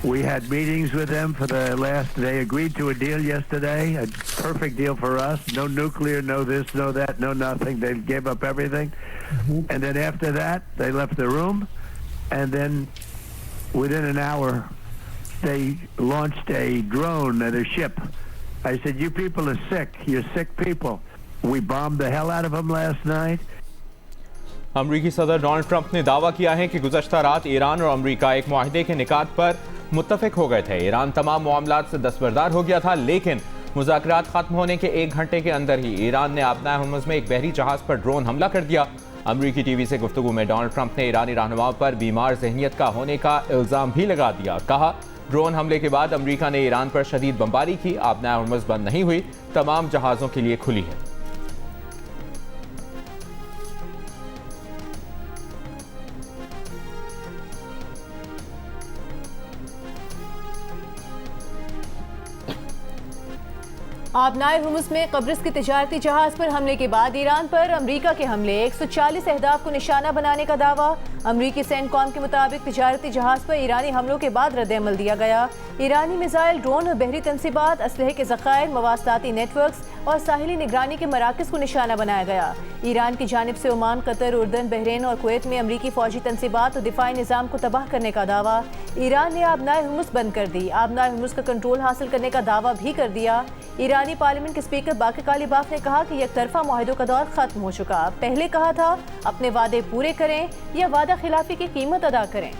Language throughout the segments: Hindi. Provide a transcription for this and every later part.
We had meetings with them for the last. They agreed to a deal yesterday, a perfect deal for us. No nuclear, no this, no that, no nothing. They gave up everything. And then after that, they left the room. And then within an hour, they launched a drone at a ship. I said, you people are sick. You're sick people. We bombed the hell out of them last night. अमरीकी सदर डोनाल्ड ट्रंप ने दावा किया है कि गुज़श्ता रात ईरान और अमरीका एक मुआहदे के निकात पर मुत्तफिक हो गए थे। ईरान तमाम मामलात से दस्तबरदार हो गया था, लेकिन मुज़ाकरात खत्म होने के 1 घंटे के अंदर ही ईरान ने आबनाए हुर्मुज़ में एक बहरी जहाज़ पर ड्रोन हमला कर दिया। अमरीकी टीवी से गुफ्तगू में डोनाल्ड ट्रंप ने ईरानी रहनुमाओं पर बीमार ज़हनियत का होने का इल्ज़ाम भी लगा दिया। कहा, ड्रोन हमले के बाद अमरीका ने ईरान पर शदीद बमबारी की। आबनाए हुर्मुज़ बंद नहीं हुई, तमाम जहाज़ों के लिए खुली है। आबनाए हुर्मुज़ में कब्रिस के तिजारती जहाज पर हमले के बाद ईरान पर अमरीका के हमले, 140 अहदाफ को निशाना बनाने का दावा। अमरीकी सेंटकॉम के मुताबिक तिजारती जहाज पर ईरानी हमलों के बाद रद्द-ए-अमल दिया गया। ईरानी मिसाइल, ड्रोन और बहरी तनसीबात, असलहे के ज़खायर, मवासलाती नेटवर्क्स और साहिली निगरानी के मराकज़ को निशाना बनाया गया। ईरान की जानिब से ओमान, कतर, उर्दन, बहरीन और कुवैत में अमरीकी फौजी तनसीबात और दिफाई निज़ाम को तबाह करने का दावा। ईरान ने आबनाए हुर्मुज़ बंद कर दी, आबनाए हुर्मुज़ का कंट्रोल हासिल करने का दावा भी कर दिया। ईरानी पार्लियामेंट के स्पीकर बाक़र कालिबाफ ने कहा कि यकतरफा मुआहदों का दौर खत्म हो चुका। पहले कहा था अपने वादे पूरे करें या वादा खिलाफी की कीमत अदा करें।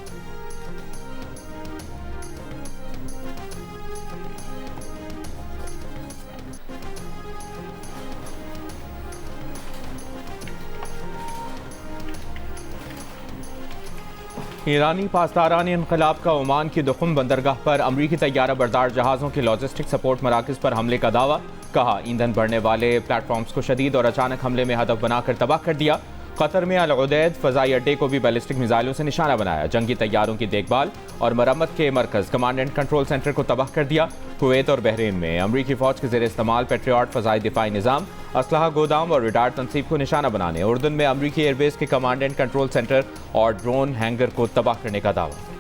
ईरानी पासदारान इनकलाब का ओमान की दुखुम बंदरगाह पर अमरीकी तैयारा बरदार जहाज़ों के लॉजिस्टिक सपोर्ट मराकज़ पर हमले का दावा। कहा, ईंधन भरने वाले प्लेटफॉर्म्स को शदीद और अचानक हमले में हदफ बनाकर तबाह कर दिया। कतर में अल उदैद फ़ज़ाई अड्डे को भी बैलिस्टिक मिसाइलों से निशाना बनाया। जंगी तैयारों की देखभाल और मरम्मत के मरकज़ कमांड एंड कंट्रोल सेंटर को तबाह कर दिया। कुवैत और बहरीन में अमरीकी फ़ौज के ज़ेर इस्तेमाल पेट्रियट फ़ज़ाई दिफाई निज़ाम, असलहा गोदाम और रडार तनसीब को निशाना बनाने। उर्दन में अमरीकी एयरबेस के कमांड एंड कंट्रोल सेंटर और ड्रोन हैंगर को तबाह करने का दावा।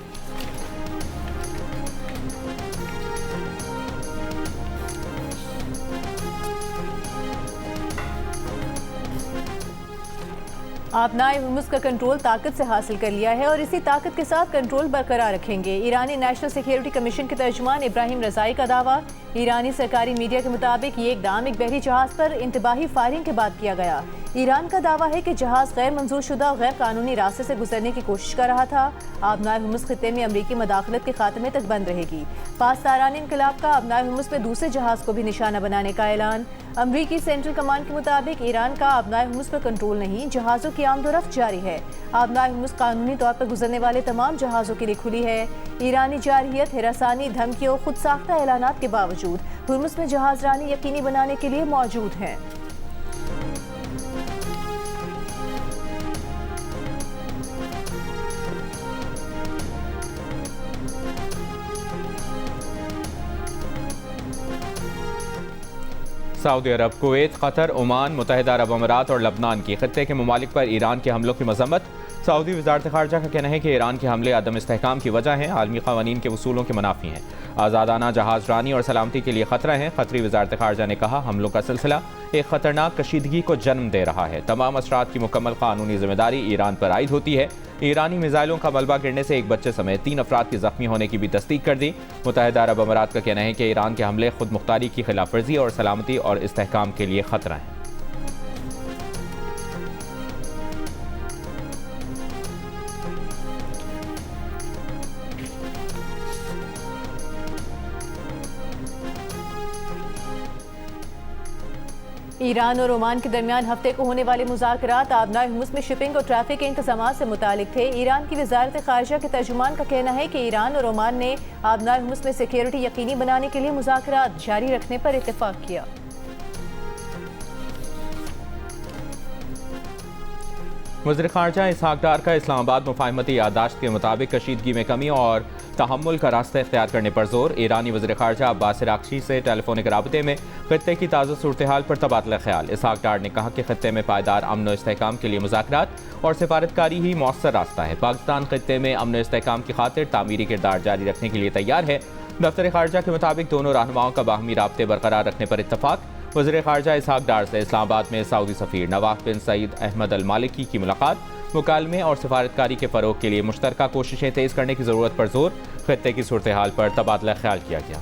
आबनाए हुर्मुज़ का कंट्रोल ताकत से हासिल कर लिया है और इसी ताकत के साथ कंट्रोल बरकरार रखेंगे। ईरानी नेशनल सिक्योरिटी कमीशन के तर्जुमान इब्राहिम रज़ाई का दावा। ईरानी सरकारी मीडिया के मुताबिक ये इक़दाम एक बहरी जहाज़ पर इंतबाही फायरिंग के बाद किया गया। ईरान का दावा है कि जहाज़ गैर मंजूर शुदा और गैर कानूनी रास्ते से गुजरने की कोशिश कर रहा था। आबनाए हुर्मुज़ खित्ते में अमरीकी मदाखलत के खात्मे तक बंद रहेगी। पासदारान इनकलाब का आबनाए हुर्मुज़ में दूसरे जहाज़ को भी निशाना बनाने का ऐलान। अमरीकी सेंट्रल कमांड के मुताबिक ईरान का आबनाए हुर्मुज़ पर कंट्रोल नहीं, जहाज़ों की आमदोरफ्त जारी है। आबनाए हुर्मुज़ कानूनी तौर पर गुजरने वाले तमाम जहाज़ों के लिए खुली है। ईरानी जारहियत, हिरासानी, धमकियों, खुद साख्ता ऐलानात के बावजूद हुर्मुज़ में जहाज़ रानी यकीनी बनाने के लिए मौजूद हैं। सऊदी अरब, कुवैत, कतर, ओमान, मुत्तहिदा अरब अमारात और लबनान की खत्ते के ममालिक पर ईरान के हमलों की मजम्मत। सऊदी वज़ारत ख़ारजा का कहना है कि ईरान के हमले अदम इस्तेहकाम की वजह हैं, आलमी क़वानीन के उसूलों के मुनाफी हैं, आज़ादाना जहाज़ रानी और सलामती के लिए ख़तरा है। क़तरी वज़ारत ख़ारजा ने कहा, हमलों का सिलसिला एक ख़तरनाक कशीदगी को जन्म दे रहा है। तमाम असरात की मुकम्मल कानूनी जिम्मेदारी ईरान पर आयद होती है। ईरानी मिसाइलों का मलबा गिरने से एक बच्चे समेत 3 अफराद के ज़ख्मी होने की भी तस्दीक कर दी। मुत्तहिदा अरब अमारात का कहना है कि ईरान के हमले खुद मुख्तारी की खिलाफ वर्जी और सलामती और इस्तेहकाम के लिए ख़तरा है। ईरान और ओमान के दरमियान हफ्ते को होने वाले मुज़ाकरात आबनाए हुर्मुज़ में शिपिंग और ट्रैफिक के इंतजाम से मुतालिक थे। ईरान की वज़ारत ख़ारिजा के तर्जुमान का कहना है कि ईरान और ओमान ने आबनाए हुर्मुज़ में सिक्योरिटी यकीनी बनाने के लिए मुज़ाकरात जारी रखने पर इत्तेफाक किया। वज़ीर ख़ारजा इसहाक़ डार का इस्लामाबाद मुफ़ाहमती याददाश्त के मुताबिक कशीदगी में कमी और तहम्मुल का रास्ता इख्तियार करने पर जोर। ईरानी वज़ीर ख़ारजा अब्बास इराक़ची से टेलीफोनिक राबते में ख़ित्ते की ताज़ा सूरत हाल पर तबादला ख्याल। इसहाक़ डार ने कहा कि ख़ित्ते में पायदार अमन व इस्तेहकाम के लिए मुज़ाकरात और सिफारतकारी ही मौसर रास्ता है। पाकिस्तान ख़ित्ते में अमन व इस्तेहकाम की खातिर तामीरी किरदार जारी रखने के लिए तैयार है। दफ्तर ख़ारजा के मुताबिक दोनों रहनुमाओं का बाहमी राब्ते बरकरार रखने पर इत्तफाक। वज़ीर ख़ारजा इसहाक़ डार से इस्लामाबाद में सऊदी सफ़ीर नवाफ बिन सईद अहमद अल मालिकी की मुलाकात। मुकालमे और सिफारतकारी के फ़रोग़ के लिए मुश्तरका कोशिशें तेज़ करने की ज़रूरत पर जोर। ख़ित्ते की सूरत हाल पर तबादला ख्याल किया गया।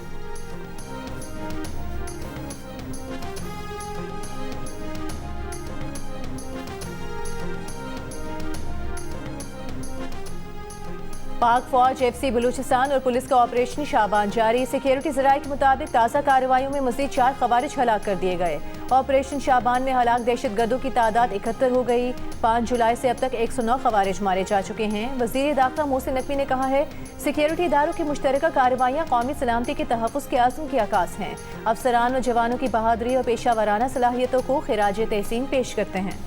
पाक फौज एफसी बलूचिस्तान और पुलिस का ऑपरेशन शाबान जारी। सिक्योरिटी ज़राए के मुताबिक ताज़ा कार्रवाइयों में मज़ीद 4 ख़वारिज हलाक कर दिए गए। ऑपरेशन शाबान में हलाक दहशतगर्दों की तादाद 71 हो गई। 5 जुलाई से अब तक 109 ख़वारिज मारे जा चुके हैं। वज़ीर दाखिला मोहसिन नकवी ने कहा है सिक्योरिटी इदारों की मुश्तरका कार्रवाइयाँ कौमी सलामती के तहफ़्फ़ुज़ के आज़म की आकाश हैं। अफसरान और जवानों की बहादुरी और पेशा वाराना सलाहियतों को खिराज तहसीन पेश करते हैं।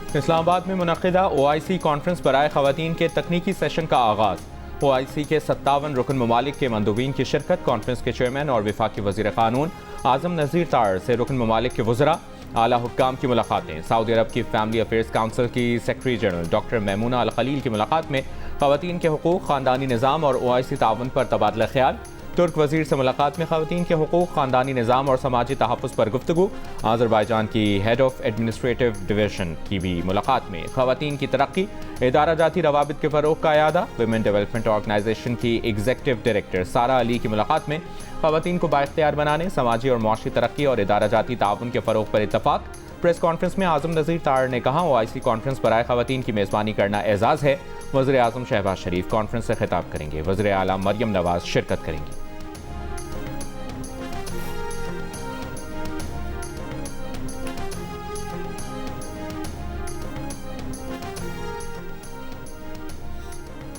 इस्लामाबाद में मुनक़िदा OIC कॉन्फ्रेंस बराए ख़वातीन के तकनीकी सेशन का आगाज़। OIC के 57 रुकन ममालिक के मंदूबीन की शिरकत। कॉन्फ्रेंस के चेयरमैन और वफाकी वज़ीर क़ानून आज़म नज़ीर तार से रुकन ममालिक के वज़रा आला हुक्काम की मुलाकातें। सऊदी अरब की फैमिली अफेयर्स काउंसिल की सेक्रेटरी जनरल डॉक्टर मैमूना अल खलील की मुलाकात में ख़वातीन के हुकूक़, ख़ानदानी निज़ाम और OIC ताउन पर तबादला ख्याल। तुर्क वज़ीर से मुलाकात में ख़वातीन के हुकूक़, ख़ानदानी निज़ाम और समाजी तहफ़्फ़ुज़ पर गुफ्तगू। आज़रबाईजान की हेड ऑफ एडमिनिस्ट्रेटिव डिवीज़न की भी मुलाकात में ख़वातीन की तरक्की, इदारा जाती रवाबित के फ़रोग़ का यादा। विमेन डेवलपमेंट ऑर्गेनाइजेशन की एग्जीक्यूटिव डायरेक्टर सारा अली की मुलाकात में ख़वातीन को बाइख्तियार बनाने, समाजी और मुआशी तरक्की और इदारा जाती ताउन के फ़रोग़ पर इत्तफ़ाक़। प्रेस कॉन्फ्रेंस में आज़म नज़ीर तार ने कहा OIC कॉन्फ्रेंस बराए ख़वातीन की मेज़बानी करना एज़ाज़ है। वज़ीर आज़म शहबाज शरीफ कॉन्फ्रेंस से खिताब करेंगे। वज़ीर आला मरियम नवाज़ शिरकत करेंगी।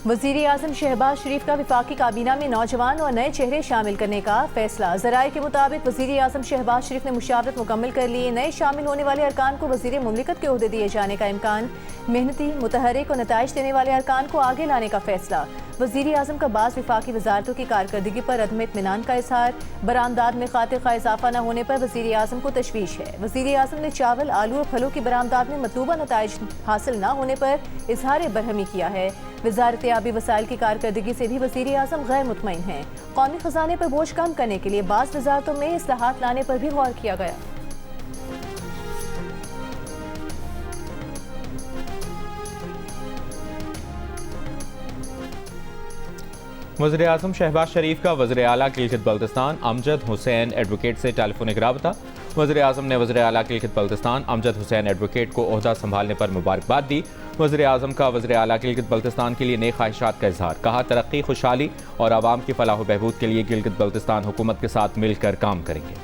वज़ीर आज़म शहबाज शरीफ का वफाकी काबीना में नौजवान और नए चेहरे शामिल करने का फैसला। ज़राए के मुताबिक वज़ीर आज़म शहबाज शरीफ ने मुशावरत मुकम्मल कर ली। नए शामिल होने वाले अरकान को वज़ीर मुमलिकत के ओहदे दिए जाने का इम्कान। मेहनती, मुतहरिक और नताइज देने वाले अरकान को आगे लाने का फैसला। वज़ीर आज़म का बाज़ वफाकी वजारतों की कारकर्दगी पर अदम इत्मीनान का इज़हार। बरामदात में खातिर खा इजाफा न होने पर वज़ीर आज़म को तशवीश है। वज़ीर आज़म ने चावल, आलू और फलों की बरामदात में मतलूबा नताइज हासिल न होने पर इज़हार बरहमी किया है। वज़ारत आबी वसाइल की कारकर्दगी से भी वज़ीर आज़म गैर मुतमईन हैं। कौमी ख़जाने पर बोझ कम करने के लिए बाज़ वज़ारतों में इस्लाहात लाने पर भी गौर किया गया। वज़ीर आज़म शहबाज शरीफ का वज़ीर आला गिलगित बल्तिस्तान अमजद हुसैन एडवोकेट से टेलीफोनिक राबता। वज़ीर आज़म ने वज़ीर आला गिलगित बल्तिस्तान अमजद हुसैन एडवोकेट को ओहदा संभालने पर मुबारकबाद दी। वज़ीर आज़म का वज़ीर आला गिलगित बल्तिस्तान के लिए नई ख्वाहिशात का इज़हार। कहा तरक्की, खुशहाली और आवाम की फलाह व बहबूद के लिए गिलगित बल्तिस्तान हुकूमत के साथ मिलकर काम करेंगे।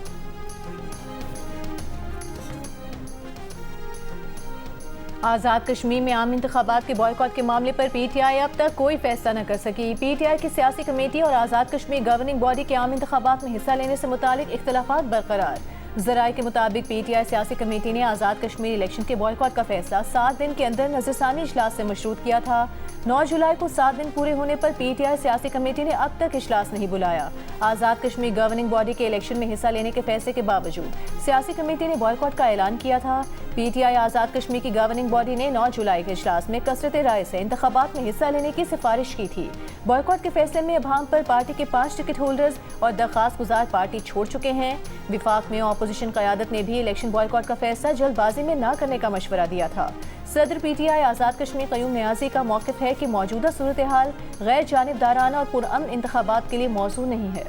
आज़ाद कश्मीर में आम इंतखाबात के बॉयकॉट के मामले पर PTI अब तक कोई फैसला न कर सकी। PTI की सियासी कमेटी और आज़ाद कश्मीर गवर्निंग बॉडी के आम इंतखाबात में हिस्सा लेने से मुतालिक इख्तलाफात बरकरार। ज़राए के मुताबिक PTI सियासी कमेटी ने आज़ाद कश्मीर इलेक्शन के बॉयकॉट का फैसला 7 दिन के अंदर नज़रसानी इजलास से मशरूत किया था। 9 जुलाई को 7 दिन पूरे होने पर PTI सियासी कमेटी ने अब तक इजलास नहीं बुलाया। आज़ाद कश्मीर गवर्निंग बॉडी के इलेक्शन में हिस्सा लेने के फैसले के बावजूद सियासी कमेटी ने बॉयकॉट का ऐलान किया था। PTI आज़ाद कश्मीर की गवर्निंग बॉडी ने 9 जुलाई के इजलास में कसरत राय से इंतखाबात में हिस्सा लेने की सिफारिश की थी। बॉयकॉट के फैसले में अभाम पर पार्टी के 5 टिकट होल्डर्स और दरख्वास्त गुजार पार्टी छोड़ चुके हैं। विफाक में अपोजिशन क़यादत ने भी इलेक्शन बॉयकॉट का फैसला जल्दबाजी में न करने का मशवरा दिया था। सदर PTI आज़ाद कश्मीर क़य्यूम नियाज़ी का मौक़िफ़ है कि मौजूदा सूरत हाल गैर जानिबदाराना और पुरअमन इंतखाबात के लिए मौजू नहीं है।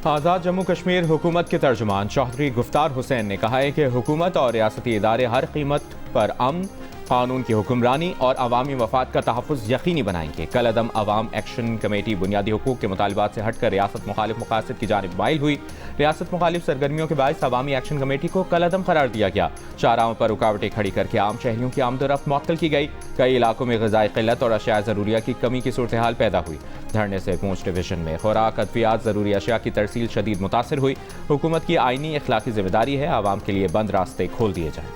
आज़ाद जम्मू कश्मीर हुकूमत के तर्जुमान चौधरी गुफ्तार हुसैन ने कहा है कि हुकूमत और रियासती इदारे हर कीमत पर अमन, कानून की हुक्मरानी और अवामी मफाद का तहफ़्फ़ुज़ यकीनी बनाएंगे। कल अदम अवाम एक्शन कमेटी बुनियादी हुकूक के मुतालबात से हटकर रियासत मुखालिफ मकासद की जानिब माइल हुई। रियासत मुखालिफ सरगर्मियों के बायस अवामी एक्शन कमेटी को कल अदम करार दिया गया। शाहराहों पर रुकावटें खड़ी करके आम शहरियों की आमदोरफ्त मुअत्तल की गई। कई इलाकों में ग़िज़ाई क़िल्लत और अशिया ज़रूरिया की कमी की सूरत हाल पैदा हुई। धरने से पूंछ डिवीजन में खुराक, अद्वियात, ज़रूरी अशिया की तरसील शदीद मुतासर हुई। हुकूमत की आईनी अखलाकी जिम्मेदारी है आवाम के लिए बंद रास्ते खोल दिए जाएं।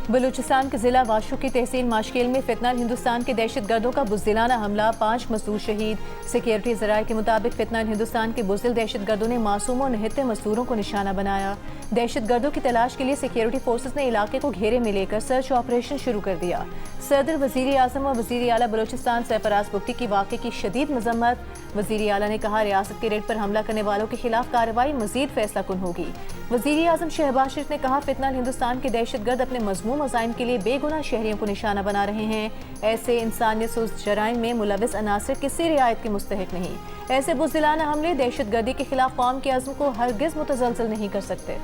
बलूचिस्तान के जिला वाशू की तहसील माशकेल में फितनान हिंदुस्तान के दहशतगर्दों का बुज़दिलाना हमला, 5 मजदूर शहीद। सिक्योरिटी ज़राए के मुताबिक फितनान हिंदुस्तान के बुज़दिल दहशतगर्दों ने मासूमों और निहत्ते मजदूरों को निशाना बनाया। दहशतगर्दों की तलाश के लिए सिक्योरिटी फोर्सेस ने इलाके को घेरे में लेकर सर्च ऑपरेशन शुरू कर दिया। सदर, वज़ीर आज़म और वज़ीर आला बलूचिस्तान सरफराज बुगटी की वाक़े की शदीद मजम्मत। वज़ीर आला ने कहा, रियासत के रेड पर हमला करने वालों के खिलाफ कार्रवाई मज़ीद फैसला कुन होगी। वज़ीर आज़म शहबाज शरीफ ने कहा, फितनान हिंदुस्तान के दहशतगर्द अपने मज़मूम मज़ाइम के लिए बेगुनाह शहरियों को निशाना बना रहे हैं। ऐसे इंसानियत सुस्त जराइम में मुलविस अनासर किसी रियायत के मुस्तहिक नहीं। ऐसे बुज़दिलाना हमले दहशतगर्दी के खिलाफ कौम के अज़्म को हरगिज़ मुतज़लज़ल नहीं कर सकते।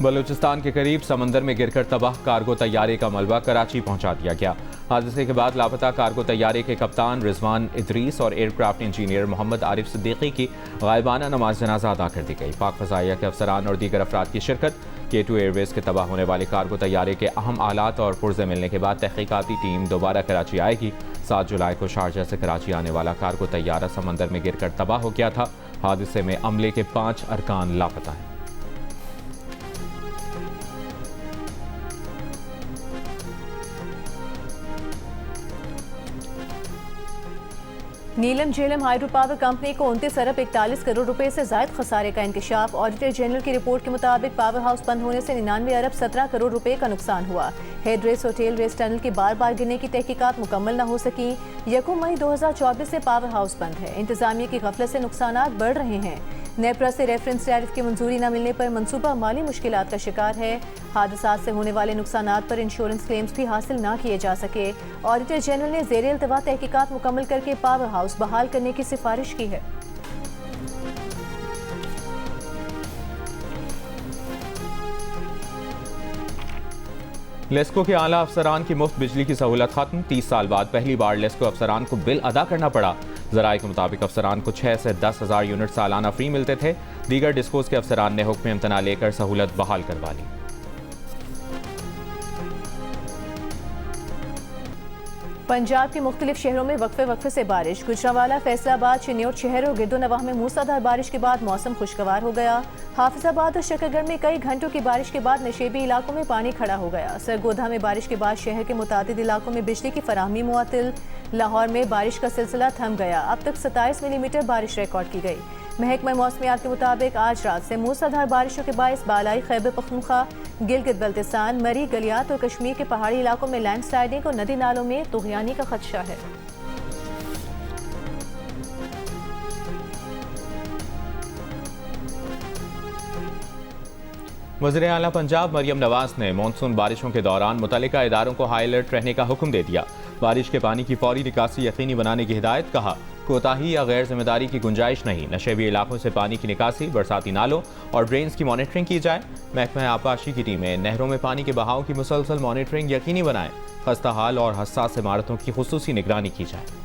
बलूचिस्तान के करीब समंदर में गिरकर तबाह कार्गो तैयारे का मलबा कराची पहुंचा दिया गया। हादसे के बाद लापता कार्गो तैयारे के कप्तान रिजवान इदरीस और एयरक्राफ्ट इंजीनियर मोहम्मद आरिफ सिद्दीकी की गायबाना नमाज जनाजा अदा कर दी गई। पाक फ़ज़ाइया के अफसरान और दीगर अफराद की शिरकत। K2 एयरवेज के तबाह होने वाले कार्गो तैयारे के अहम आलात और पुर्जे मिलने के बाद तहकीकाती टीम दोबारा कराची आएगी। 7 जुलाई को शारजा से कराची आने वाला कार्गो तैयारा समंदर में गिरकर तबाह हो गया था। हादसे में अमले के 5 अरकान लापता हैं। नीलम झेलम हाइड्रो पावर कंपनी को 29 अरब 41 करोड़ रुपए से जायद खसारे का इंकशाफ। ऑडिटर जनरल की रिपोर्ट के मुताबिक पावर हाउस बंद होने से 99 अरब 17 करोड़ रुपए का नुकसान हुआ। हेड रेस और टेल रेस टनल के बार बार गिरने की तहकीकात मुकम्मल न हो सकी। 1 मई 2024 से पावर हाउस बंद है। इंतजामिया की गफलत से नुकसानात बढ़ रहे हैं। नेपरा से रेफरेंस टैरिफ की मंजूरी न मिलने पर मंसूबा माली मुश्किलात का शिकार है। हादसात से होने वाले नुकसानात पर इंश्योरेंस क्लेम्स भी हासिल न किए जा सके। ऑडिटर जनरल ने ज़ेरे इल्तवा तहकीकात मुकम्मल करके पावर हाउस बहाल करने की सिफारिश की है। लेस्को के आला अफसरान की मुफ्त बिजली की सहूलत खत्म। 30 साल बाद पहली बार लेस्को अफसरान को बिल अदा करना पड़ा। ज़राए के मुताबिक अफसरान को 6 से 10 हज़ार यूनिट सालाना फ्री मिलते थे। दीगर डिस्कोज के अफसरान ने हुक्म इम्तना लेकर सहूलत बहाल करवा ली। पंजाब के मुख्तलिफ शहरों में वक्फे से बारिश। गुजरांवाला, फैसलाबाद, चिन्नौर शहर और गिरदोनवाह में मूसलाधार बारिश के बाद मौसम खुशगवार हो गया। हाफिजाबाद और शकरगढ़ में कई घंटों की बारिश के बाद नशेबी इलाकों में पानी खड़ा हो गया। सरगोधा में बारिश के बाद शहर के मुतादिद इलाकों में बिजली की फराहमी मुअत्तल। लाहौर में बारिश का सिलसिला थम गया। अब तक 27 मिलीमीटर बारिश रिकॉर्ड की गई। महकमा मौसमियात के मुताबिक आज रात से मूसलाधार बारिशों के बायस बालाई खैबर पख्तूनख्वा, गिलगित बल्तिस्तान, मरी, गलियात और कश्मीर के पहाड़ी इलाकों में लैंडस्लाइडिंग और नदी नालों में तुग़यानी का खदशा है। वज़ीर आला पंजाब मरियम नवाज ने मानसून बारिशों के दौरान मुतल्लिका इदारों को हाई अलर्ट रहने का हुक्म दे दिया। बारिश के पानी की फौरी निकासी यकीनी बनाने की हिदायत। कहा, कोताही या गैर जिम्मेदारी की गुंजाइश नहीं। नशेबी इलाकों से पानी की निकासी, बरसाती नालों और ड्रेन्स की मॉनिटरिंग की जाए। महकमा आबपाशी की टीमें नहरों में पानी के बहाव की मुसलसल मॉनिटरिंग यकीनी बनाएं। खस्ता हाल और हसास इमारतों की खुसूसी निगरानी की जाए।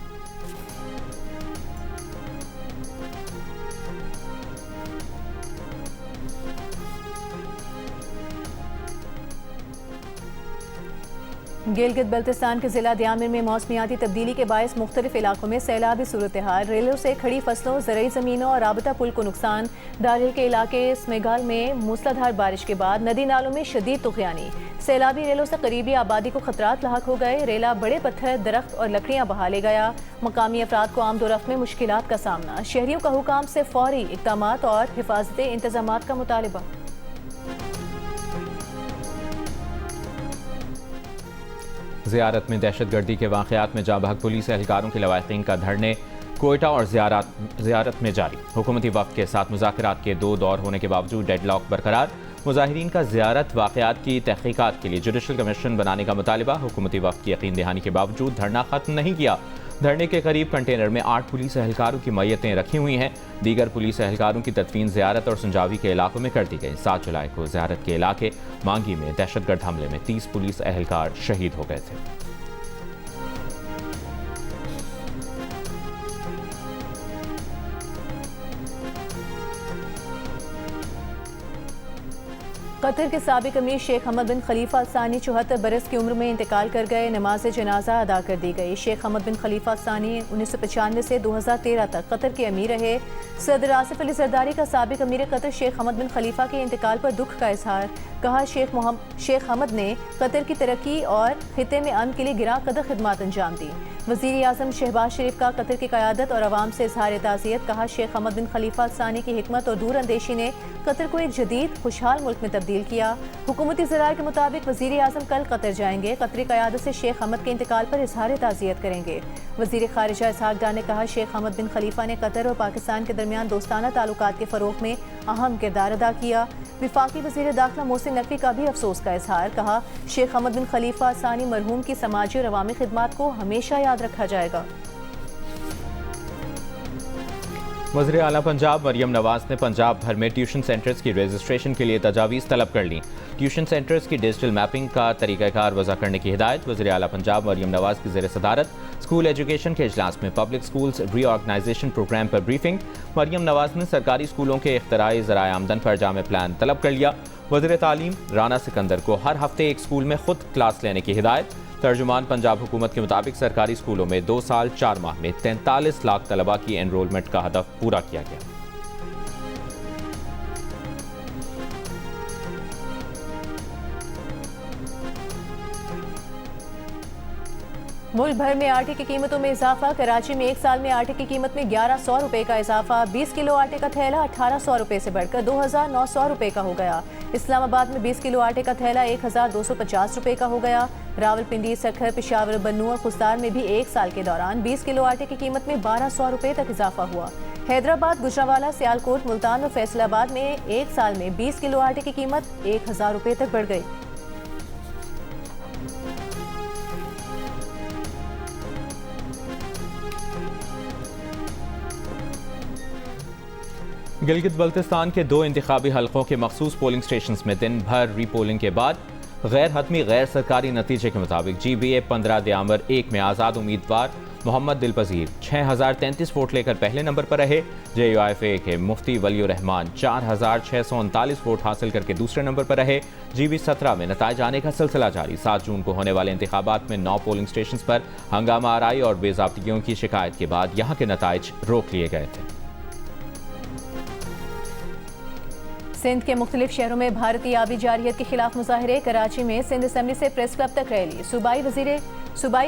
गिलगित बल्तिस्तान के जिला दियामिर में मौसमियाती तब्दीली के बायस मुख्तलिफ इलाकों में सैलाबी सूरत हाल। रेलों से खड़ी फसलों, ज़रई ज़मीनों और राबता पुल को नुकसान। दारिल के इलाके स्मेगाल में मूसलाधार बारिश के बाद नदी नालों में शदीद तुग़यानी। सैलाबी रेलों से करीबी आबादी को खतरात लाहक हो गए। रेला बड़े पत्थर, दरख्त और लकड़ियाँ बहा ले गया। मकामी अफराद को आमदोरफ्त में मुश्किलात का सामना। शहरियों का हुकाम से फौरी इक़दामात और हिफाजती इंतजामात का मुतालबा। ज़ियारत में दहशतगर्दी के वाक़यात में जाँबहक पुलिस एहलकारों के लवाहिकीन का धरने कोयटा और ज़ियारत में जारी। हुकूमती वफ़द के साथ मुज़ाकरात के 2 दौर होने के बावजूद डेडलॉक बरकरार। मुजाहिरीन का ज़ियारत वाक़यात की तहक़ीक़ात के लिए जुडिशल कमीशन बनाने का मुतालिबा। हुकूमती वक्त की यकीन दहानी के बावजूद धरना ख़त्म नहीं किया। धरने के करीब कंटेनर में 8 पुलिस एहलकारों की मैयतें रखी हुई हैं। दीगर पुलिस एहलकारों की तदफीन ज़ियारत और संजावी के इलाकों में कर दी गई। 7 जुलाई को ज़ियारत के इलाके मांगी में दहशतगर्द हमले में 30 पुलिस एहलकार शहीद हो गए थे। कतर के साबिक अमीर शेख हमद बिन खलीफा अल सानी 74 बरस की उम्र में इंतकाल कर गए। नमाज जनाजा अदा कर दी गई। शेख हमद बिन खलीफा अल सानी 1995 से 2013 तक कतर के अमीर रहे। सदर आसिफ अली जरदारी का साबिक अमीर कतर शेख हमद बिन खलीफा के इंतकाल पर दुख का इजहार। कहा, शेख हमद ने कतर की तरक्की और खिते में अमन के लिए गिरा कदर खिदमत अंजाम दी। वज़ीर आज़म शहबाज शरीफ का कतर की क़यादत और अवाम से इजहार ताज़ियत। कहा, शेख हमद बिन खलीफा अल सानी की हिकमत और दूर अंदेशी ने कतर को एक जदीद खुशहाल मुल्क में तब्दील किया। हुकूमती ज़राए के मुताबिक वज़ीर आज़म कल कतर जाएंगे। कतरी क़यादत से शेख हमद के इंतकाल पर इजहार ताज़ियत करेंगे। वज़ीर ख़ारिजा इसहाक़ डार ने कहा, शेख हमद बिन खलीफा ने कतर और पाकिस्तान के दरमियान दोस्ताना ताल्लुकात के फ़रोग़ में अहम किरदार अदा किया। विफाकी वज़ीर दाखिला मोहसिन नकवी का भी अफसोस का इजहार। कहा, शेख हमद बिन खलीफा सानी मरहूम की समाजी और अवामी खिदमत को हमेशा याद रखा जाएगा। वज़ीर आला पंजाब मरियम नवाज ने पंजाब भर में ट्यूशन सेंटर्स की रजिस्ट्रेशन के लिए तजावीज़ तलब कर ली। ट्यूशन सेंटर्स की डिजिटल मैपिंग का तरीक़ाकार वज़ा करने की हिदायत। वज़ीर आला पंजाब मरियम नवाज की ज़ेर सदारत स्कूल एजुकेशन के इजलास में पब्लिक स्कूल्स रीऑर्गनाइजेशन प्रोग्राम पर ब्रीफिंग। मरियम नवाज ने सरकारी स्कूलों के इख्तराई ज़राए आमदन पर जामे प्लान तलब कर लिया। वज़ीर तालीम राना सिकंदर को हर हफ्ते एक स्कूल में खुद क्लास लेने की हिदायत। तर्जुमान पंजाब हुकूमत के मुताबिक सरकारी स्कूलों में 2 साल 4 माह में 43 लाख तलबा की एनरोलमेंट का हदफ पूरा किया गया। मुल्क भर में आटे की कीमतों में इजाफा। कराची में एक साल में आटे की कीमत में 1100 रुपए का इजाफा। 20 किलो आटे का थैला 1800 रुपए से बढ़कर 2900 रुपए का हो गया। इस्लामाबाद में 20 किलो आटे का थैला 1250 रुपए का हो गया। रावलपिंडी, सखर, पेशावर, बन्नू और खुस्तार में भी एक साल के दौरान 20 किलो आटे की कीमत में 1200 रुपए तक इजाफा हुआ। हैदराबाद, गुजरावाला, सियालकोट, मुल्तान और फैसलाबाद में एक साल में 20 किलो आटे की कीमत 1000 रुपए तक बढ़ गई। गिलगित बल्तिस्तान के 2 इंतखाबी हलकों के मखसूस पोलिंग स्टेशन में दिन भर रीपोलिंग के बाद गैर हतमी गैर सरकारी नतीजे के मुताबिक GBA 15 दियामर 1 में आज़ाद उम्मीदवार मोहम्मद दिलपजीर 6033 वोट लेकर पहले नंबर पर रहे। JUIFA के मुफ्ती वलीउर रहमान 4639 वोट हासिल करके दूसरे नंबर पर रहे। GB 17 में नताइज आने का सिलसिला जारी। 7 जून को होने वाले इंतखाबात में 9 पोलिंग स्टेशन पर हंगामा आराई और बेज़ाब्तियों की शिकायत के बाद यहाँ के नताइज रोक लिए गए थे। सिंध के मुख्तलिफ शहरों में भारतीय आबी जारियत के खिलाफ मुजाहरे। कराची में सिंध असम्बली से प्रेस क्लब तक रैली। सूबाई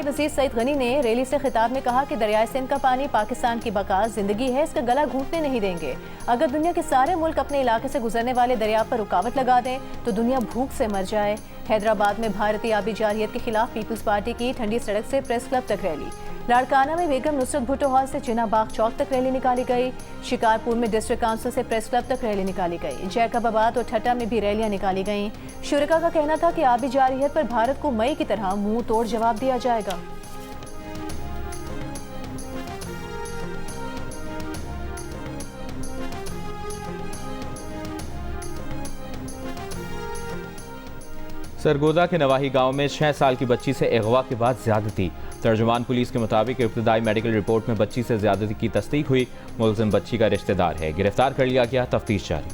वजीर सईद गनी ने रैली से खिताब में कहा कि दरियाए सिंध का पानी पाकिस्तान की बका जिंदगी है, इसका गला घूंटने नहीं देंगे। अगर दुनिया के सारे मुल्क अपने इलाके से गुजरने वाले दरिया पर रुकावट लगा दें तो दुनिया भूख से मर जाए। हैदराबाद में भारतीय आबी जारियत के खिलाफ पीपल्स पार्टी की ठंडी सड़क से प्रेस क्लब तक रैली। लाड़काना में बेगम नुसरत भुट्टो हॉल से जिना बाग चौक तक रैली निकाली गई। शिकारपुर में डिस्ट्रिक्ट काउंसिल से प्रेस क्लब तक रैली निकाली गई। जैकबाबाद और ठट्टा में भी रैलियां निकाली गईं। शुरका का कहना था कि आबी जारियत पर भारत को मई की तरह मुंह तोड़ जवाब दिया जाएगा। सरगोदा के नवाही गांव में 6 साल की बच्ची से अगवा के बाद ज्यादती। तर्जुमान पुलिस के मुताबिक इब्तदाई मेडिकल रिपोर्ट में बच्ची से ज्यादती की तस्दीक हुई। मुलजिम बच्ची का रिश्तेदार है, गिरफ्तार कर लिया गया, तफ्तीश जारी।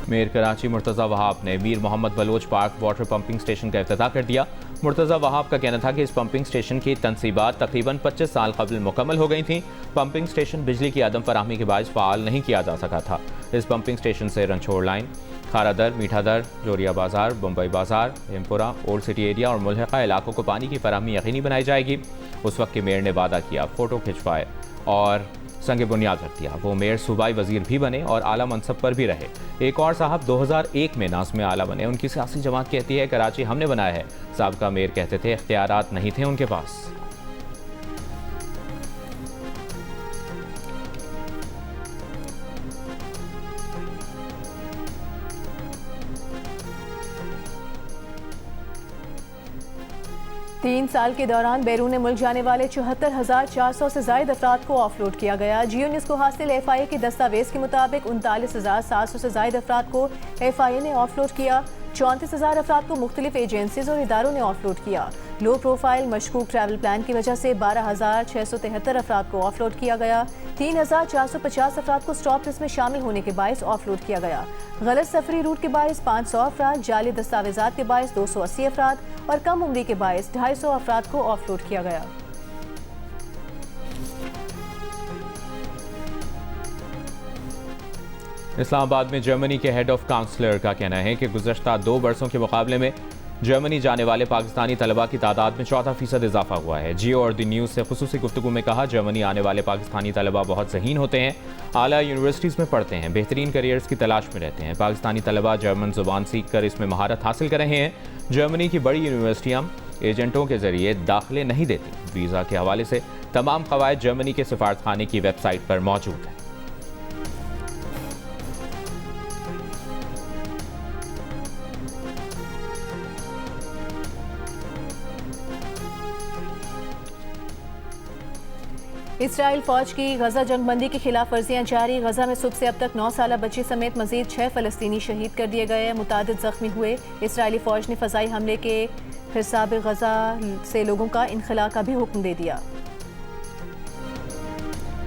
मेयर कराची मुर्तज़ा वहाब ने Mir Muhammad Baloch park water pumping station का इफ्तिताह कर दिया। मुर्तज़ा वहाब का कहना था कि इस पंपिंग स्टेशन की तनसीबात तकरीबन 25 साल कबल मुकम्मल हो गई थी। पंपिंग स्टेशन बिजली की अदम फराहमी के बायस फ़ाल नहीं किया जा सका था। इस पंपिंग स्टेशन से रंछोड़ लाइन, खारादर, मीठादर, जोरिया बाजार, बम्बई बाजार, हेमपुरा, ओल्ड सिटी एरिया और मुल्हिका इलाकों को पानी की फराहमी यकीनी बनाई जाएगी। उस वक्त के मेयर ने वादा किया, फ़ोटो खिंचवाए और संग बुनियाद रख दिया। वो मेयर सूबाई वजीर भी बने और आला मनसब पर भी रहे। एक और साहब 2001 में नाज़िम आला बने। उनकी सियासी जमात कहती है कराची हमने बनाया है। साबका मेयर कहते थे इख्तियारात नहीं थे उनके पास। 3 साल के दौरान बैरून मुल्क जाने वाले 74,400 से ज्यादा अफराद को ऑफलोड किया गया। जियो न्यूज़ को हासिल FIA के दस्तावेज के मुताबिक 39,700 से ज्यादा अफराद को FIA ने ऑफलोड किया। 34,000 अफराद को मुख्तलिफ एजेंसीज और इदारों ने ऑफलोड किया। लो प्रोफाइल मशकूक ट्रैवल प्लान की वजह से 12,673 अफराद को ऑफलोड किया गया। 3,450 अफराद को स्टॉप लिस्ट में शामिल होने के बायस ऑफलोड किया गया। गलत सफरी रूट के बायस 500 अफराद, जाली दस्तावेजात के बायस 280 अफराद और कम उम्री के बायस 250 अफराद को ऑफलोड किया गया। इस्लामाबाद में जर्मनी के हेड ऑफ काउंसलर का कहना है कि गुज़श्ता 2 बरसों के मुकाबले में जर्मनी जाने वाले पाकिस्तानी तलबा की तादाद में 14% इजाफा हुआ है। जियो और द न्यूज़ से खुसूसी गुफ्तगू में कहा, जर्मनी आने वाले पाकिस्तानी तलबा बहुत ज़हीन होते हैं, आला यूनिवर्सिटीज़ में पढ़ते हैं, बेहतरीन करियर्स की तलाश में रहते हैं। पाकिस्तानी तलबा जर्मन ज़ुबान सीख कर इसमें महारत हासिल कर रहे हैं। जर्मनी की बड़ी यूनिवर्सिटियाँ एजेंटों के जरिए दाखिले नहीं देती। वीज़ा के हवाले से तमाम क़वायद जर्मनी के सिफारतखाने की वेबसाइट पर मौजूद है। इसराइल फौज की गजा जंगबंदी की खिलाफ वर्जियां जारी। गजा में सुबह से अब तक 9 साला बच्ची समेत मजीद 6 फलस्तीनी शहीद कर दिए गए, मुतादिद जख्मी हुए। इसराइली फौज ने फजाई हमले के हिसाब गजा से लोगों का इनखला का भी हुक्म दे दिया।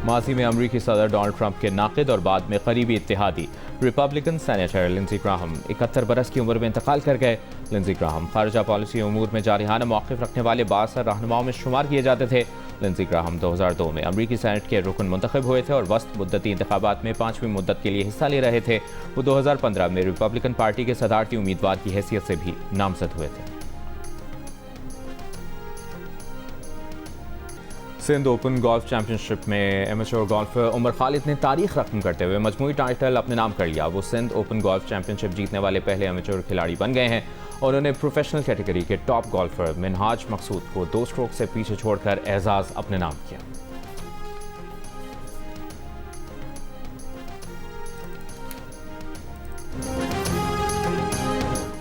माजी में अमरीकी सदर डोनाल्ड ट्रंप के नाकिद और बाद में करीबी इत्तेहादी रिपब्लिकन सेनेटर लिंडसे ग्राहम 71 बरस की उम्र में इंतकाल कर गए। लिंडसे ग्राहम खारजा पॉलिसी उमूर में जारिहाना मौक़िफ़ रखने वाले बासर रहनुमाओं में शुमार किए जाते थे। लिंडसे ग्राहम 2002 में अमरीकी सेनेट के रुकन मुंतखब हुए थे और वस्त मुद्दती इंतखाबात में 5वीं मुद्दत के लिए हिस्सा ले रहे थे। वो 2015 में रिपब्लिकन पार्टी के सदारती उम्मीदवार की हैसियत से भी नामजद हुए थे। सिंध ओपन गोल्फ चैंपियनशिप में एमेच्योर गोल्फर उमर खालिद ने तारीख रकम करते हुए मजमूई टाइटल अपने नाम कर लिया। वो सिंध ओपन गोल्फ चैंपियनशिप जीतने वाले पहले एमेच्योर खिलाड़ी बन गए हैं। उन्होंने प्रोफेशनल कैटेगरी के टॉप गोल्फर मिनहाज मकसूद को 2 स्ट्रोक से पीछे छोड़कर एजाज अपने नाम किया।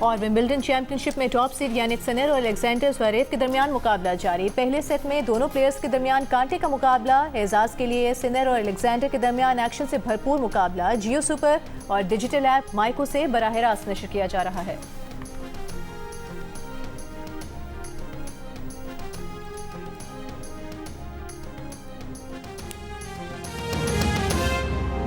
और विंबलडन चैंपियनशिप में टॉप सीड यानिक सिनर और अलेक्जेंडर ज़्वेरेव के दरमियान मुकाबला जारी। पहले सेट में दोनों प्लेयर्स के दरमियान कांटे का मुकाबला। एजाज के लिए सिनर और अलेक्जेंडर के दरमियान एक्शन से भरपूर मुकाबला जियो सुपर और डिजिटल ऐप माइको से बराह रास्त नशर किया जा रहा है।